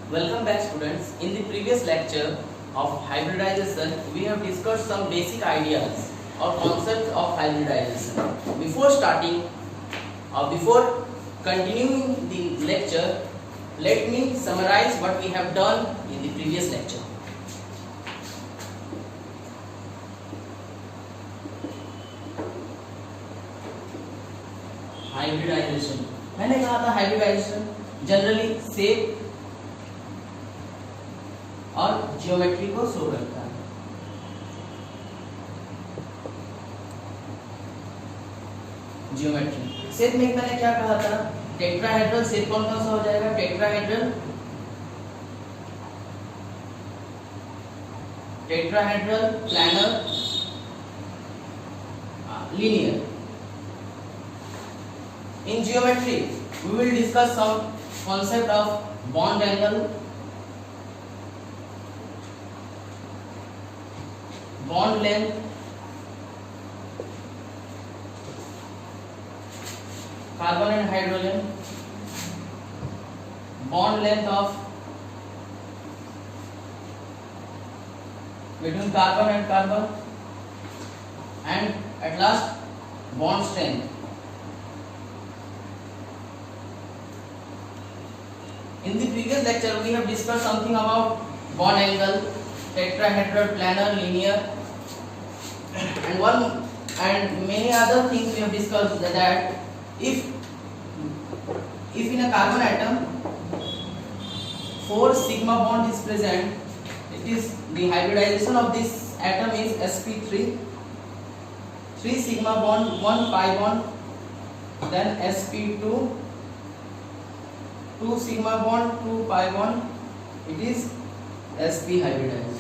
Welcome back students. In the previous lecture of hybridization, we have discussed some basic ideas or concepts of hybridization. Before continuing the lecture, let me summarize what we have done in the previous lecture. Hybridization, मैंने कहा था hybridization generally shape और geometry को show करता है। Geometry shape में मैंने क्या कहा था, टेट्राहेड्रल शेप कौन कौन सा हो जाएगा, tetrahedral planar, linear. In geometry, we will discuss some concept of bond angle, bond length, carbon and hydrogen, bond length of between carbon and carbon, and at last bond strength. In the previous lecture, we have discussed something about bond angle, tetrahedral, planar, linear, and many other things we have discussed. That if in a carbon atom 4 sigma bond is present, it is the hybridization of this atom is sp3, 3 sigma bond, 1 pi bond, then sp2, 2 sigma bond, 2 pi bond, it is sp hybridized.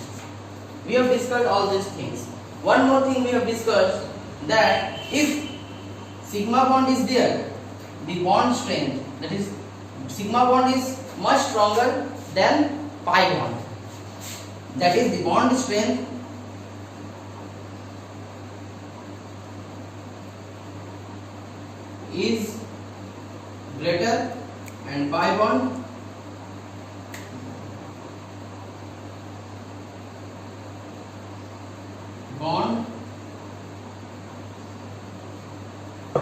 We have discussed all these things. One more thing we have discussed, that if sigma bond is there, the bond strength, that is sigma bond is much stronger than pi bond, that is the bond strength is greater and pi bond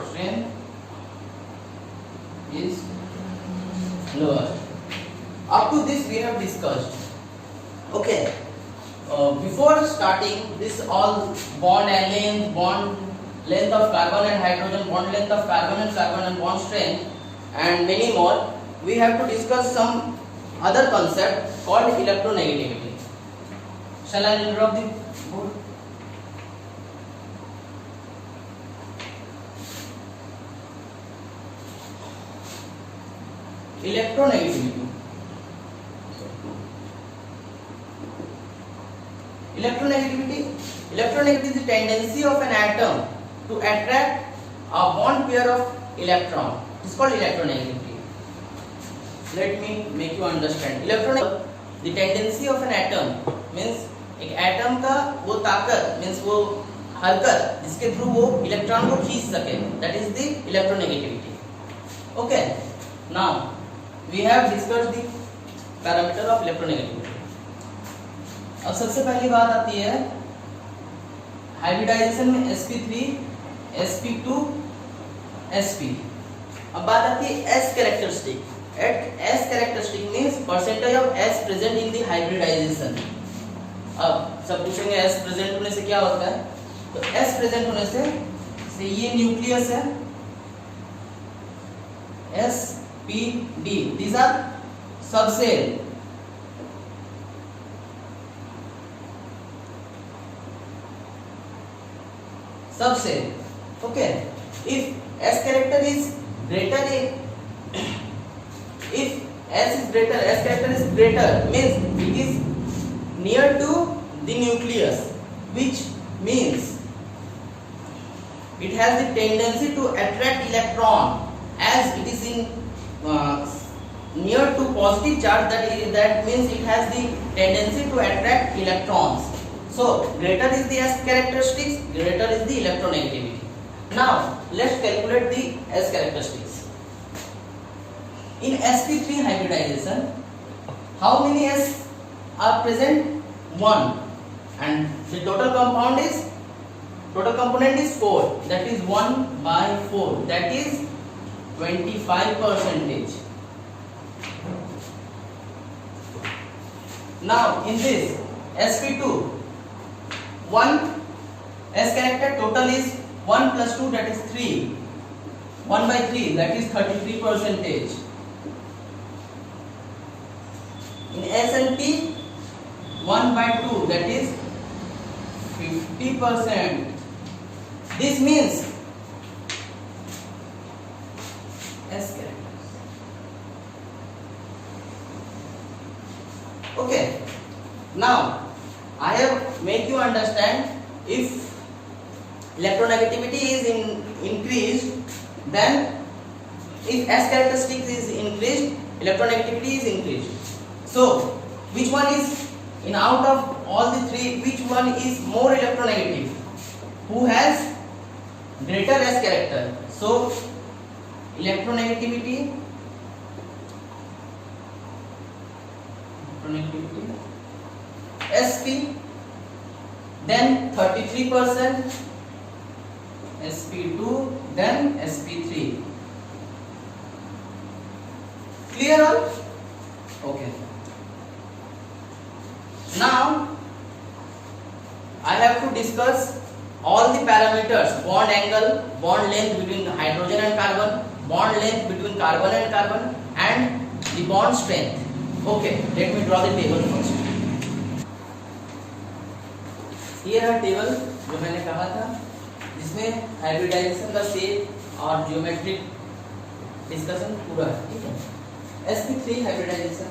strength is lower. Up to this we have discussed. Okay. Before starting this all bond length of carbon and hydrogen, bond length of carbon and bond strength, and many more, we have to discuss some other concept called electronegativity. Shall I interrupt the board? Electronegativity. Electronegativity is the tendency of an atom to attract a bond pair of electron. It's called electronegativity. Let me make you understand. The tendency of an atom means एक atom का वो ताकत means वो हरकत जिसके through वो electron को खींच सके, that is the electronegativity. Okay. Now we have discussed the parameter of electronegativity. अब सबसे पहली बात आती है हाइब्रिडाइजेशन में sp3, sp2, sp. अब बात आती है s characteristic. At s characteristic means percentage of s present in the hybridization. अब सब पूछेंगे s प्रेजेंट होने से क्या होता है, तो s प्रेजेंट होने से ये न्यूक्लियस है spd, these are subcell. Okay. If s character is greater, if s character is greater means it is near to the nucleus, which means it has the tendency to attract electron, as it is in near to positive charge, that means it has the tendency to attract electrons. So greater is the s characteristics, greater is the electronegativity. Now let's calculate the s characteristics. In sp3 hybridization, how many s are present? 1, and the total component is 4, that is 1 by 4, that is 25%. Now in this sp2, 1 s character total is 1 plus 2, that is 3, 1 by 3, that is 33%. In s and p, 1 by 2, that is 50%. This means s characters. Okay, now I have make you understand, if electronegativity is increased, then if s characteristic is increased, electronegativity is increased. So which one is, in out of all the three, which one is more electronegative? Who has greater s character? So electronegativity sp, then 33%, sp2, then sp3. Clear all? Okay. Now I have to discuss all the parameters: bond angle, bond length between hydrogen and carbon, bond length between carbon and carbon, and the bond strength. Okay, let me draw the table first. ये है table जो मैंने कहा था, जिसमें hybridisation का shape और geometric discussion पूरा है, ठीक है। sp3 हाइब्रिडाइजेशन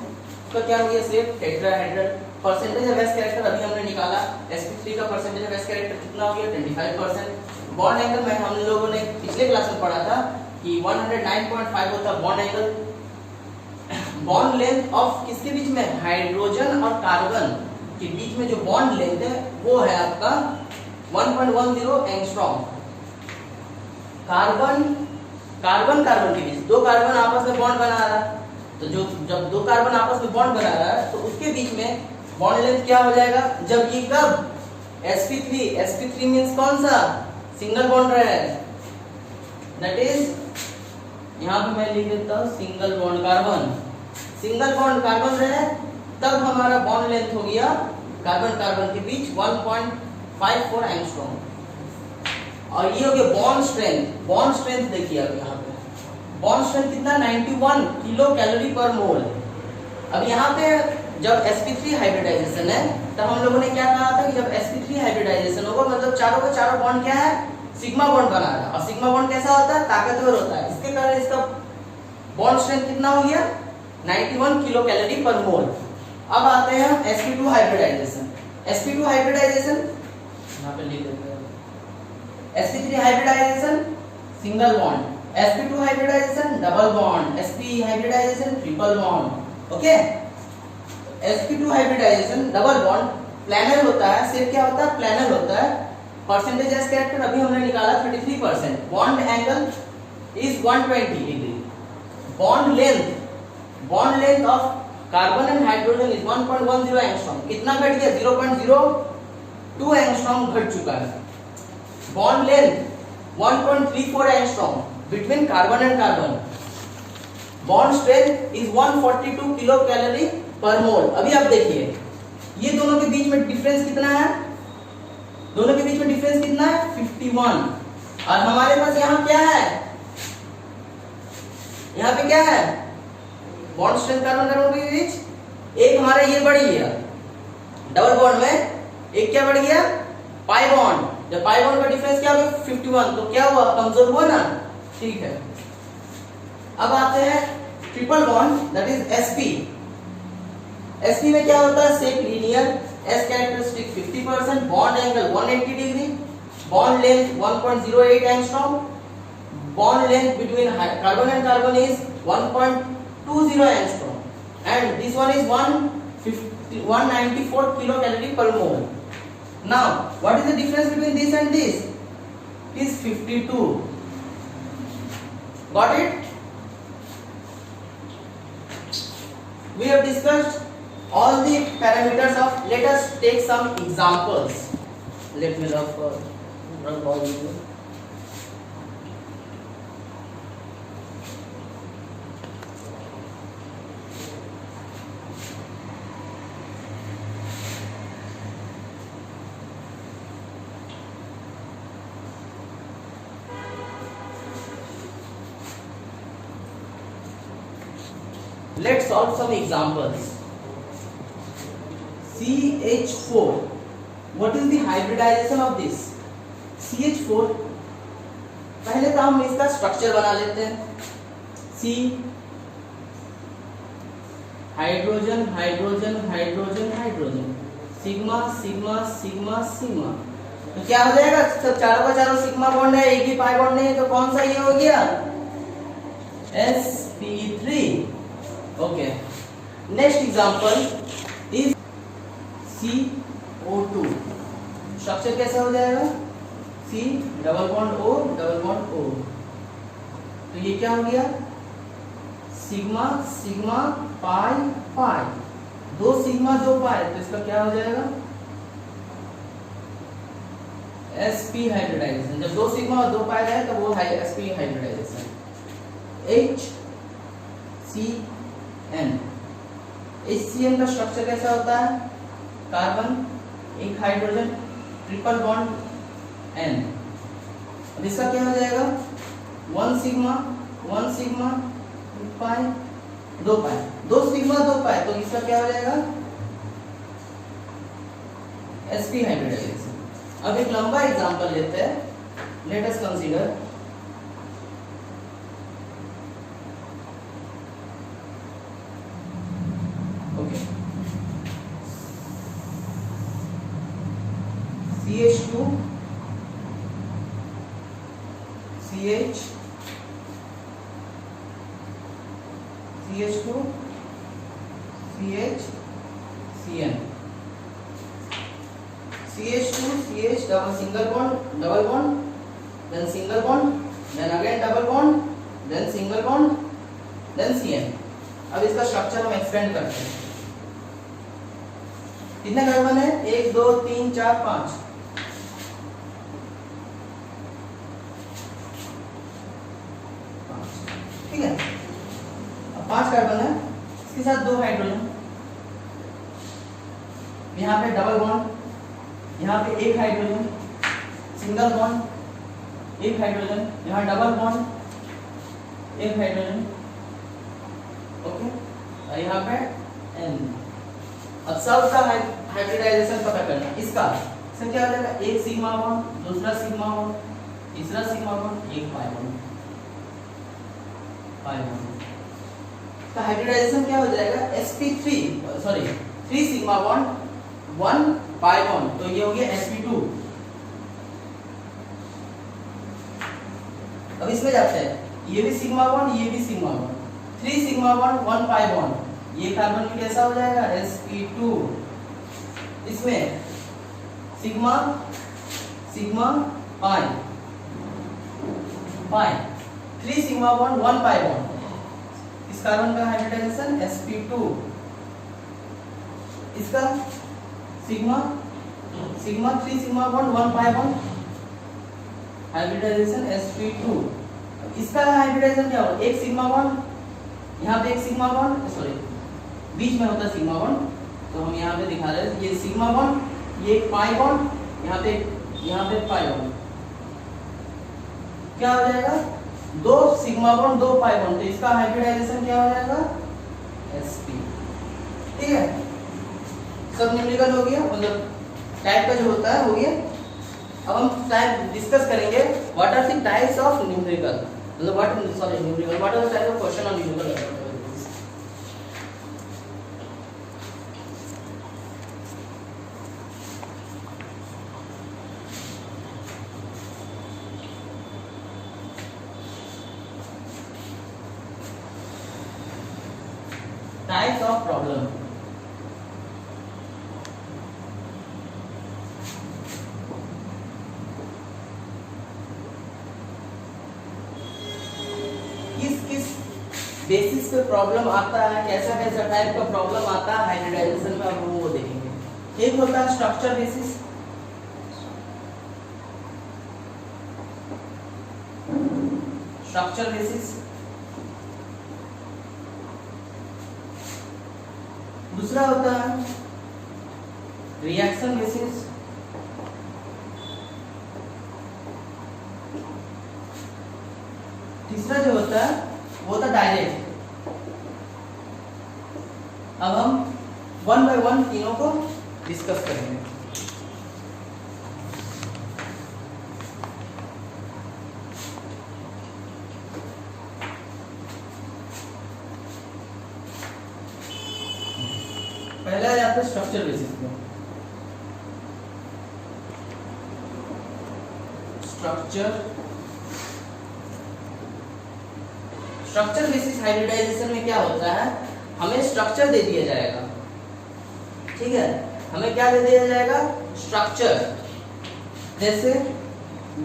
का क्या हो गया, shape tetrahedral. Percentage of s character अभी हमने निकाला, sp3 का परसेंटेज ऑफ s कैरेक्टर कितना हो गया, 25%। बॉन्ड एंगल में हम लोगों ने पिछले क्लास में पढ़ा था कि 109.5 होता bond angle. Bond length of किसके बीच में, हाइड्रोजन और कार्बन के बीच में जो बॉन्ड लेंथ है वो है आपका 1.10 एंगस्ट्रॉम। कार्बन के बीच, दो कार्बन आपस में बॉन्ड बना रहा है, तो जब दो कार्बन आपस में बॉन्ड बना रहा है तो उसके बीच में बॉन्ड लेंथ क्या हो जाएगा, जब ये कब sp3 मींस कौन सा, सिंगल बॉन्ड रहे, दैट इज यहां पे मैं लिख देता हूं सिंगल बॉन्ड कार्बन रहे, तब हमारा बॉन्ड लेंथ हो गया कार्बन के बीच 1.54 एंगस्ट्रॉम। और ये हो गया बॉन्ड स्ट्रेंथ देखिए अब यहाँ पे बॉन्ड स्ट्रेंथ कितना, 91 किलो कैलोरी पर मोल। अब यहाँ पे जब sp3 हाइब्रिडाइजेशन है तब हम लोगों ने क्या कहा था कि जब sp3 हाइब्रिडाइजेशन होगा मतलब चारों का चारों बॉन्ड क्या है, सिग्मा बॉन्ड बना रहा है, और सिग्मा बॉन्ड कैसा होता है, ताकतवर होता है, इसके कारण इसका बॉन्ड स्ट्रेंथ कितना हो गया, 91 किलो कैलोरी पर मोल। अब आते हैं हम sp2 हाइब्रिडाइजेशन। sp2 हाइब्रिडाइजेशन यहाँ पे लिख देते हैं, sp3 hybridization single bond, sp2 hybridization double bond, sp hybridization triple bond. Okay, sp2 hybridization double bond planar होता है, शेप क्या होता है, प्लैनर होता है। परसेंटेज एस कैरेक्टर अभी हमने निकाला 33%। Bond angle is 120 degree. Bond length of carbon and hydrogen is 1.10 angstrom. कितना घट गया, 0.02 एंगस्ट्रॉम घट चुका है। Bond length 1.34 angstrom between carbon and carbon. Bond strength is 142 kilo calorie पर मोल। अभी आप देखिए ये दोनों के बीच में डिफरेंस कितना है, 51। और हमारे पास यहाँ क्या है, यहाँ पे क्या है, बॉन्ड स्ट्रेंथ कार्बन के बीच एक हमारा ये बढ़ गया डबल बॉन्ड में, एक क्या बढ़ गया, पाई बॉन्ड। जब पाई बॉन्ड का डिफरेंस क्या हो गया 51, तो क्या हुआ, कमजोर हुआ ना, ठीक है। अब आते हैं triple bond that is sp में क्या होता है, shape linear, s characteristic 50%, bond angle 180 degree, bond length 1.08 angstrom, bond length between carbon and carbon is 1.20 angstrom, and this one is 194 kilocalorie per mole. Now what is the difference between this and this? It is 52. Got it? We have discussed all the parameters of, let us take some examples. Let me rub all these. Let's solve some examples. CH4. What is the hybridization of this? CH4. पहले तो हम इसका structure बना लेते हैं. C hydrogen hydrogen hydrogen hydrogen, sigma sigma sigma sigma. तो क्या हो जाएगा? सब चारों का चारों सिग्मा बॉन्ड है, एक ही पाई बॉन्ड नहीं है, तो कौन सा ये हो गया? sp3. Okay. Next example is CO2. Structure कैसे हो जाएगा? C double bond O double bond O. तो ये क्या हो गया? सिग्मा सिग्मा पाई पाई, दो सिग्मा दो पाई, तो इसका क्या हो जाएगा? sp hybridization. जब दो सिग्मा और दो पाई रहे तो वो sp हाइब्रिडाइजेशन. HCN. HCN का स्ट्रक्चर कैसा होता है? कार्बन एक हाइड्रोजन ट्रिपल बॉन्ड N. अब इसका क्या हो जाएगा? वन सिग्मा पाई दो पाई, दो सिग्मा दो पाई, तो इसका क्या हो जाएगा? sp hybridization. अब एक लंबा एग्जांपल लेते हैं. Let us consider CH2 CH CH2 CH CN. CH2 CH double single bond, then single bond, then again double bond, then single bond, then CN. अब इसका स्ट्रक्चर हम एक्सपेंड करते हैं. कितने कार्बन है? 1 2 3 4 5. ठीक है. अब 5 कार्बन है, इसके साथ दो हाइड्रोजन, यहाँ पे डबल बॉन्ड, यहाँ पे एक हाइड्रोजन, सिंगल बॉन्ड एक हाइड्रोजन, यहाँ डबल बॉन्ड एक हाइड्रोजन. ओके. और यहाँ पे N. अब सबका हाइब्रिडाइजेशन पता करना. इसका क्या हो जाएगा? एक सिग्मा बॉन्ड, दूसरा सिग्मा बॉन्ड, तीसरा सिग्मा बॉन्ड, एक पाई बॉन्ड. तो हाइब्रिडाइजेशन क्या हो जाएगा? sp3 sorry 3 sigma bond 1 pi bond, तो ये हो गया sp2. अब इसमें जाते हैं. ये भी सिग्मा बॉन्ड, ये भी sigma bond, 3 sigma bond 1 pi bond. ये कार्बन भी कैसा हो जाएगा? sp2. इसमें sigma sigma pi pi, 3 sigma bond 1 pi bond. इस कार्बन का हाइब्रिडाइजेशन sp2. इसका sigma sigma 3 sigma bond 1 pi bond, hybridization sp2. इसका हाइब्रिडाइजेशन क्या होगा? एक सिग्मा बॉन्ड, यहाँ पे एक सिग्मा बॉन्ड, सॉरी बीच में होता है सिग्मा बॉन्ड, तो हम यहाँ पे दिखा रहे हैं. ये सिग्मा बॉन्ड, ये एक पाई बॉन्ड, यहाँ पे पाई बॉन्ड. क्या हो जाएगा? दो सिग्मा बॉन्ड दो पाई बॉन्ड, तो इसका हाइब्रिडाइजेशन क्या हो जाएगा? sp. ठीक है. सब न्यूमेरिकल हो गया, मतलब टाइप का जो होता है हो गया. अब हम टाइप डिस्कस करेंगे. What are the types of numerical, मतलब what are the type of question on numerical. Types of problem. किस बेसिस पे प्रॉब्लम आता है, कैसा कैसा टाइप का प्रॉब्लम आता है हाइब्रिडाइजेशन में, अब वो देखेंगे। एक होता है स्ट्रक्चर बेसिस, स्ट्रक्चर बेसिस। दूसरा होता है रिएक्शन बेसिस, तीसरा जो होता है वो होता डायरेक्ट। अब हम वन बाय वन तीनों को डिस्कस करेंगे। पहला है आपका स्ट्रक्चर बेसिस में। स्ट्रक्चर बेसिस हाइब्रिडाइजेशन में क्या होता है, हमें स्ट्रक्चर दे दिया जाएगा, ठीक है, हमें क्या दे दिया जाएगा, स्ट्रक्चर, जैसे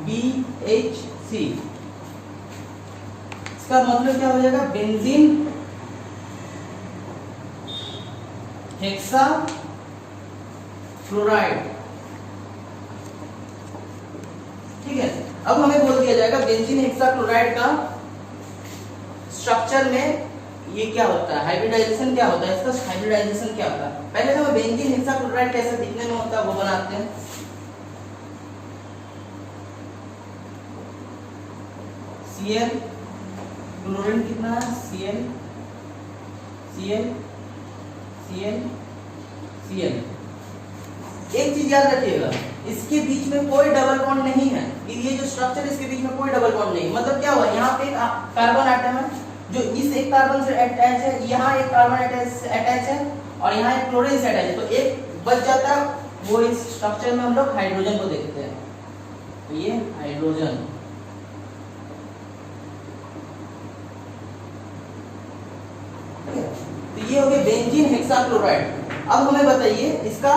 BHC, इसका मतलब क्या हो जाएगा, बेंजीन हेक्सा फ्लोराइड, ठीक है। अब हमें बोल दिया जाएगा बेंजीन हेक्सा क्लोराइड का स्ट्रक्चर में ये क्या होता है, हाइब्रिडाइजेशन क्या होता है, इसका हाइब्रिडाइजेशन क्या होता है। पहले तो हमें बेंजीन हेक्सा क्लोराइड कैसे दिखने में होता है वो बनाते हैं। Cl, क्लोरीन कितना है, Cl, Cl, Cl, Cl। एक चीज याद रखिएगा, इसके बीच में कोई डबल बॉन्ड नहीं है, ये जो स्ट्रक्चर इसके बीच में कोई डबल बॉन्ड नहीं, मतलब क्या हुआ, यहाँ पे एक कार्बन एटम है जो इस एक कार्बन से अटैच है, यहाँ एक कार्बन अटैच है और यहाँ एक क्लोरीन से अटैच है, तो एक बच जाता है, वो इस स्ट्रक्चर में हम लोग हाइड्रोजन को देखते हैं, तो ये हाइड्रोजन। तो ये हो गया बेंजीन हेक्साक्लोराइड। अब हमें बताइए इसका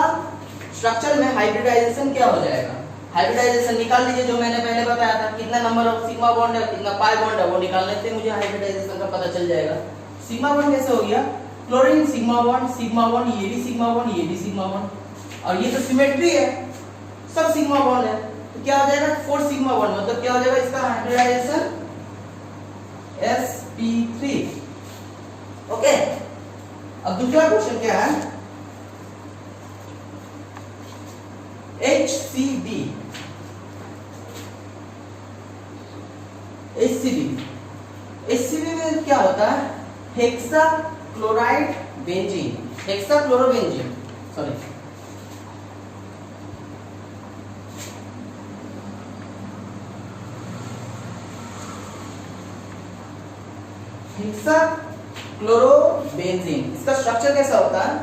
स्ट्रक्चर में हाइब्रिडाइजेशन क्या हो जाएगा। हाइब्रिडाइजेशन निकाल लीजिए, जो मैंने पहले बताया था, कितना नंबर ऑफ सिग्मा बॉन्ड है, कितना पाई बॉन्ड है, वो निकालने से मुझे हाइब्रिडाइजेशन का पता चल जाएगा। सिग्मा बॉन्ड कैसे हो गया, क्लोरीन सिग्मा बॉन्ड, ये भी सिग्मा बॉन्ड, ये भी सिग्मा बॉन्ड, और ये तो सिमेट्री है, सब सिग्मा बॉन्ड है, तो क्या हो जाएगा 4 सिग्मा बॉन्ड, मतलब क्या हो जाएगा इसका हाइब्रिडाइजेशन sp3। ओके, अब दूसरा क्वेश्चन क्या है, HCB। HCB में क्या होता है, hexa chloride benzene, hexa chlorobenzene, sorry, hexa chlorobenzene. इसका स्ट्रक्चर कैसा होता है,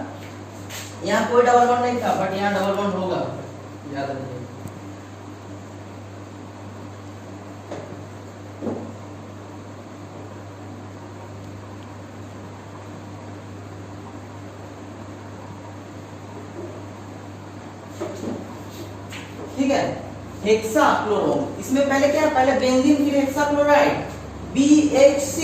यहाँ कोई डबल बॉन्ड नहीं था, बट यहाँ डबल बॉन्ड होगा, याद रखिए। ठीक है, हेक्सा क्लोरो, इसमें पहले क्या, पहले बेंजीन फिर हेक्सा क्लोराइड, BHC।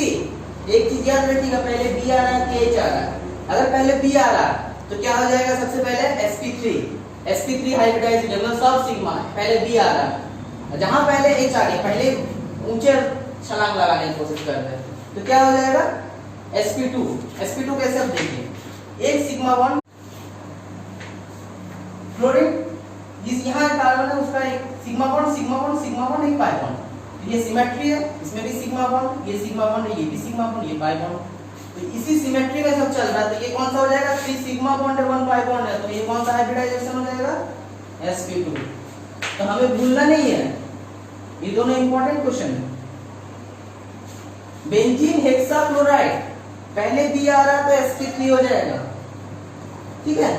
एक चीज याद रखिएगा, पहले B आ रहा है कि H आ रहा है। अगर पहले B आ रहा है तो क्या हो जाएगा, सबसे पहले sp3 हाइब्रिडाइज, मतलब सब सिग्मा है, पहले B आ रहा है, जहां पहले H आ गया, पहले ऊंचे छलांग लगाने की कोशिश करते हैं, तो क्या हो जाएगा sp2 कैसे, अब देखिए, एक सिग्मा बॉन्ड क्लोरीन, जिस यहाँ कार्बन है उसका एक सिग्मा बॉन्ड एक पाई बॉन्ड, ये सिमेट्री है, इसमें भी सिग्मा बॉन्ड, ये सिग्मा बॉन्ड है, ये भी सिग्मा बॉन्ड, ये पाई बॉन्ड, तो इसी सिमेट्री में सब चल रहा है, तो ये कौन सा हो जाएगा, 3 सिग्मा बॉन्ड है 1 पाई बॉन्ड है, तो ये कौन सा हाइब्रिडाइजेशन हो जाएगा, sp2। तो हमें भूलना नहीं है, ये दोनों इंपॉर्टेंट क्वेश्चन है। बेंजीन हेक्साक्लोराइड, पहले B आ रहा तो sp3 हो जाएगा, ठीक है,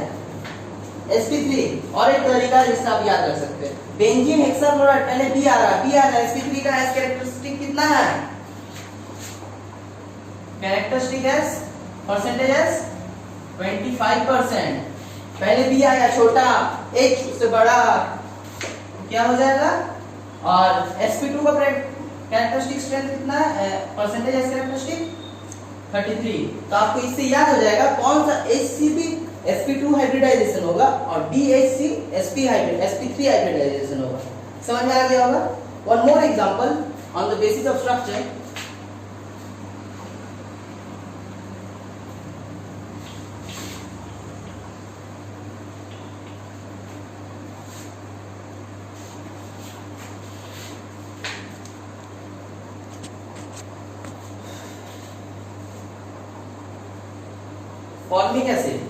sp3। और एक तरीका जिससे आप याद रख सकते हैं, बेंजीन हेक्साक्लोराइड, पहले B आ रहा है, sp3 का S कैरेक्टरिस्टिक कितना है, कैरेक्टरिस्टिक S परसेंटेज S 25%। पहले B आया छोटा, H उससे बड़ा, क्या हो जाएगा, और sp2 का कैरेक्टरिस्टिक स्ट्रेंथ कितना है, परसेंटेज S कैरेक्टरिस्टिक 33। तो आपको इससे याद हो जाएगा कौन सा HCP sp2 हाइब्रिडाइजेशन होगा और DHC sp3 हाइब्रिडाइजेशन होगा। समझ में आ गया होगा। One more example on the basis of structure. Formic acid,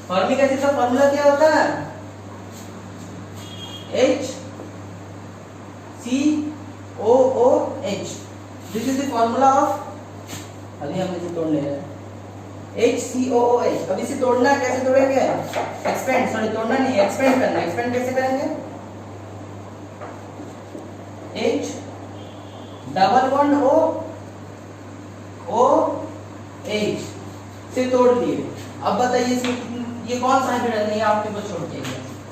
formic acid का फॉर्मूला क्या होता है? HCOOH। This is the formula of, अभी हम इसे तोड़ने हैं, HCOOH। अब इसे तोड़ना कैसे तोड़ेंगे? एक्सपेंड, सॉरी तोड़ना नहीं, एक्सपेंड करना। एक्सपेंड कैसे करेंगे? H डबल बॉन्ड OH से तोड़ लिए। अब बताइए ये कौन सा हाइब्रिडाइजेशन है? आपके को छोड़ के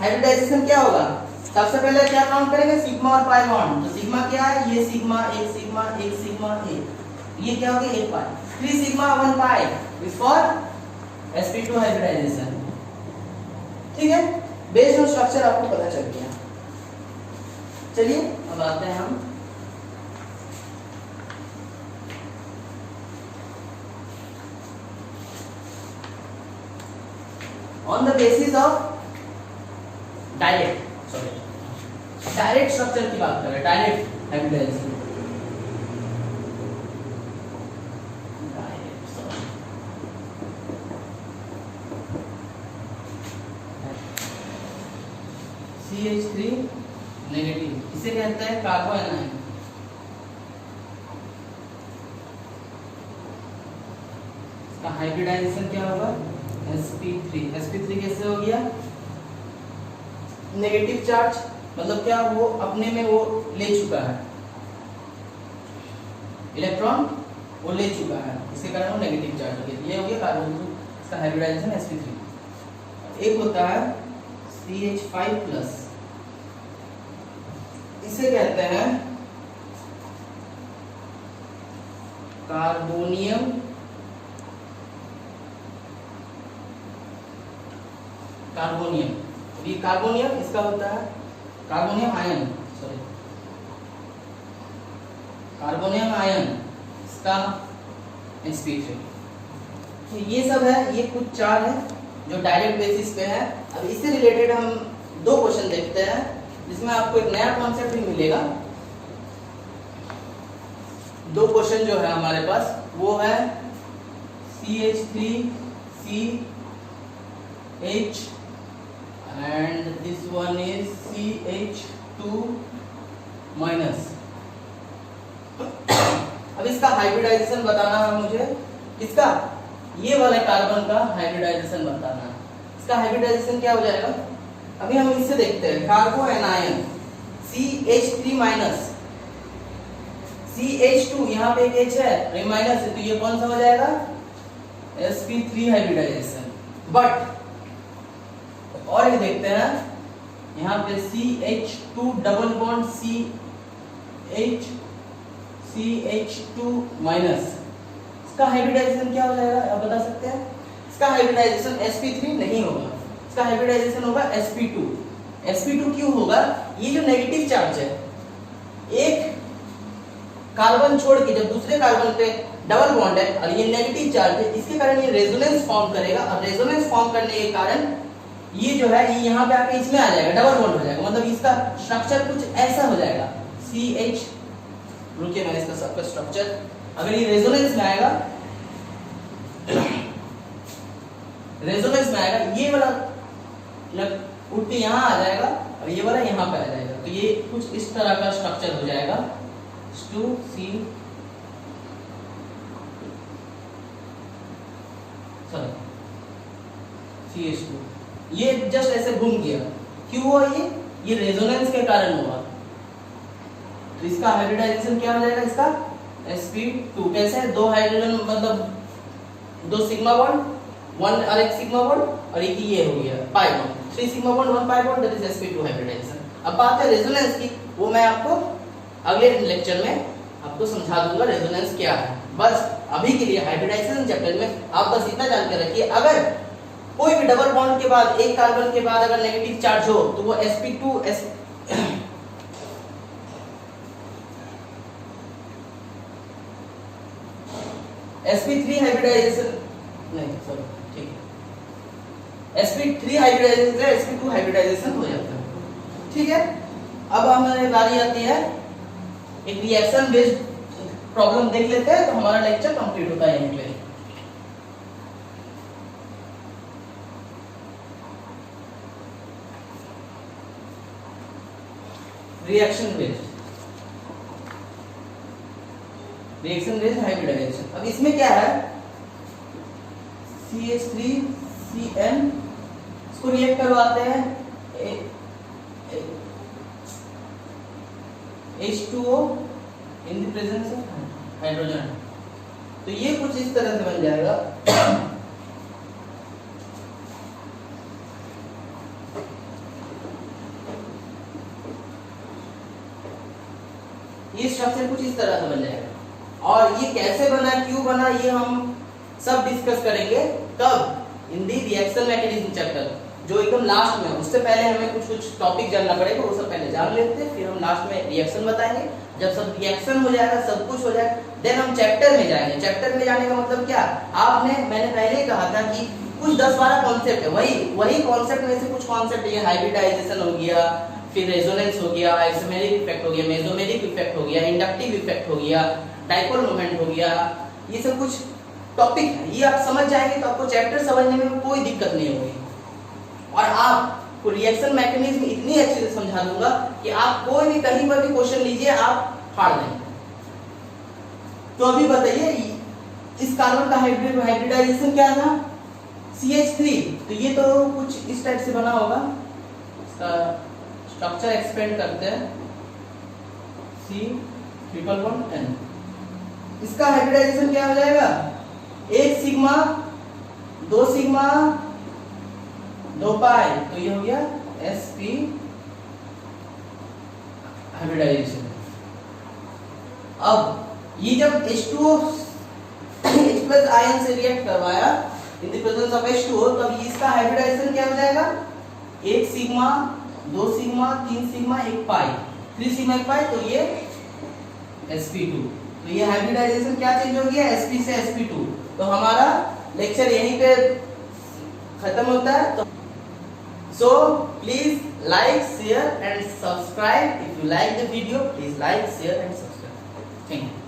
हाइब्रिडाइजेशन क्या होगा? सबसे पहले क्या काउंट करेंगे? सिग्मा और पाई बॉन्ड। तो सिग्मा क्या है? ये सिग्मा, एक सिग्मा, एक सिग्मा, एक, ये क्या हो गया? एक pi. 3 sigma 1 pi is for sp2 hybridization. ठीक है, बेस्ड ऑन स्ट्रक्चर आपको पता चल गया। चलिए अब आते हैं हम on the basis of direct structure की बात करें, डायरेक्ट हाइब्रिडाइजेशन। CH3 नेगेटिव, इसे कहते हैं कार्बो एनायन। इसका हाइब्रिडाइजेशन क्या होगा? sp3 कैसे हो गया? नेगेटिव चार्ज, मतलब क्या, वो अपने में वो ले चुका है इलेक्ट्रॉन, वो ले चुका है, इसके कारण वो नेगेटिव चार्ज हो गया। ये हो गया कार्बन, इसका हाइब्रिडाइजेशन sp3। एक होता है CH5+, इसे कहते हैं कार्बोनियम ये कार्बोनियम, इसका होता है carbonium ion, sorry carbonium ion, इसका sp3। तो ये सब है, ये कुछ चार है जो डायरेक्ट बेसिस पे है। अब इससे रिलेटेड हम 2 क्वेश्चन देखते हैं जिसमें आपको एक नया कॉन्सेप्ट भी मिलेगा। 2 क्वेश्चन जो है हमारे पास वो है CH3CH and this one is CH2-। अब इसका हाइब्रिडाइजेशन बताना है मुझे, इसका ये वाले कार्बन का हाइब्रिडाइजेशन बताना है। इसका हाइब्रिडाइजेशन क्या हो जाएगा? अभी हम इससे देखते हैं, कार्बो एनायन CH3- CH2, यहाँ पे एक H है माइनस है, तो ये कौन सा हो जाएगा? sp3 hybridisation. बट और एक देखते हैं, यहाँ पे CH2 डबल बॉन्ड CH2-, इसका हाइब्रिडाइजेशन क्या हो जाएगा? आप बता सकते हैं? इसका हाइब्रिडाइजेशन sp3 नहीं होगा, इसका हाइब्रिडाइजेशन होगा sp2। sp2 क्यों होगा? ये जो नेगेटिव चार्ज है, एक कार्बन छोड़ के जब दूसरे कार्बन पे डबल बॉन्ड है और ये नेगेटिव चार्ज है, इसके कारण ये रेजोनेंस फॉर्म करेगा, और रेजोनेंस फॉर्म करने के कारण ये जो है ये यहाँ पे आके इसमें आ जाएगा, डबल बॉन्ड हो जाएगा, मतलब इसका स्ट्रक्चर कुछ ऐसा हो जाएगा CH। रुकिए, मैंने इसका सबका स्ट्रक्चर, अगर ये रेजोनेंस में आएगा, ये वाला उठ के यहाँ आ जाएगा और ये वाला यहाँ पे आ जाएगा, तो ये कुछ इस तरह का स्ट्रक्चर हो जाएगा CH2। ये जस्ट ऐसे घूम गया, क्यों हुआ? ये रेजोनेंस के कारण हुआ। तो इसका हाइब्रिडाइजेशन क्या हो जाएगा? इसका sp2। कैसे? 2 हाइड्रोजन, मतलब 2 सिग्मा बॉन्ड, 1 और एक सिग्मा बॉन्ड, और एक ये हो गया pi bond, 3 sigma bond 1 pi bond, that is sp2 hybridization. अब बात है रेजोनेंस की, वो मैं आपको अगले लेक्चर में आपको समझा दूंगा रेजोनेंस क्या है। बस अभी के लिए हाइब्रिडाइजेशन चैप्टर में आप बस इतना जान के रखिए, अगर कोई भी डबल बॉन्ड के बाद एक कार्बन के बाद अगर नेगेटिव चार्ज हो तो वो sp2 sp3 हाइब्रिडाइजेशन नहीं सॉरी ठीक है, sp3 हाइब्रिडाइजेशन से sp2 हाइब्रिडाइजेशन हो जाता है। ठीक है, अब हमारी बारी आती है एक रिएक्शन बेस्ड प्रॉब्लम देख लेते हैं, तो हमारा लेक्चर कंप्लीट होता है यहीं पे। Reaction based hybridization. अब इसमें क्या है, CH3CN इसको रिएक्ट करवाते हैं H2O in the presence of hydrogen, तो ये कुछ इस तरह से बन जाएगा। ये स्ट्रक्चर कुछ इस तरह से बन जाएगा, और ये कैसे बना क्यों बना ये हम सब डिस्कस करेंगे कब, इन दी रिएक्शन मैकेनिज्म चैप्टर जो एकदम लास्ट में। उससे पहले हमें कुछ टॉपिक जानना पड़ेगा, वो सब पहले जान लेते हैं, फिर हम लास्ट में रिएक्शन बताएंगे। जब सब रिएक्शन हो जाएगा, सब कुछ हो जाएगा, देन हम चैप्टर में जाएंगे। चैप्टर में जाने का मतलब क्या, मैंने पहले ही कहा था कि कुछ 10-12 कॉन्सेप्ट है, वही कॉन्सेप्ट में से कुछ कॉन्सेप्ट ये हाइब्रिडाइजेशन हो गया, फिर रेजोनेंस हो गया, आइसोमेरिक इफेक्ट हो गया, मेसोमेरिक इफेक्ट हो गया, इंडक्टिव इफेक्ट हो गया, डाइपोल मोमेंट हो गया, ये सब कुछ टॉपिक है। ये आप समझ जाएंगे तो आपको चैप्टर समझने में कोई दिक्कत नहीं होगी, और आपको रिएक्शन मैकेनिज्म इतनी अच्छे से समझा दूंगा कि आप कोई भी कहीं पर भी क्वेश्चन लीजिए आप फाड़ देंगे। तो अभी बताइए इस कार्बन का हाइब्रिडाइजेशन क्या था, CH3, तो ये तो कुछ इस टाइप से बना होगा। इसका स्ट्रक्चर एक्सपेंड करते हैं, C≡N। इसका हाइब्रिडाइजेशन क्या हो जाएगा, 1 सिग्मा 2 सिग्मा 2 पाई, तो ये हो गया sp हाइब्रिडाइजेशन। अब ये जब H2O H+ आयन से रिएक्ट करवाया in the presence of H2O, तब इसका हाइब्रिडाइजेशन क्या हो जाएगा, 1 सिग्मा 2 सिग्मा 3 सिग्मा 1 पाई, 3 सिग्मा 1 पाई, तो ये sp2। तो ये हाइब्रिडाइजेशन क्या चेंज हो गया, sp से sp2। तो हमारा लेक्चर यहीं पे खत्म होता है। So please like, share and subscribe. If you like the video, please like, share and subscribe. Thank you.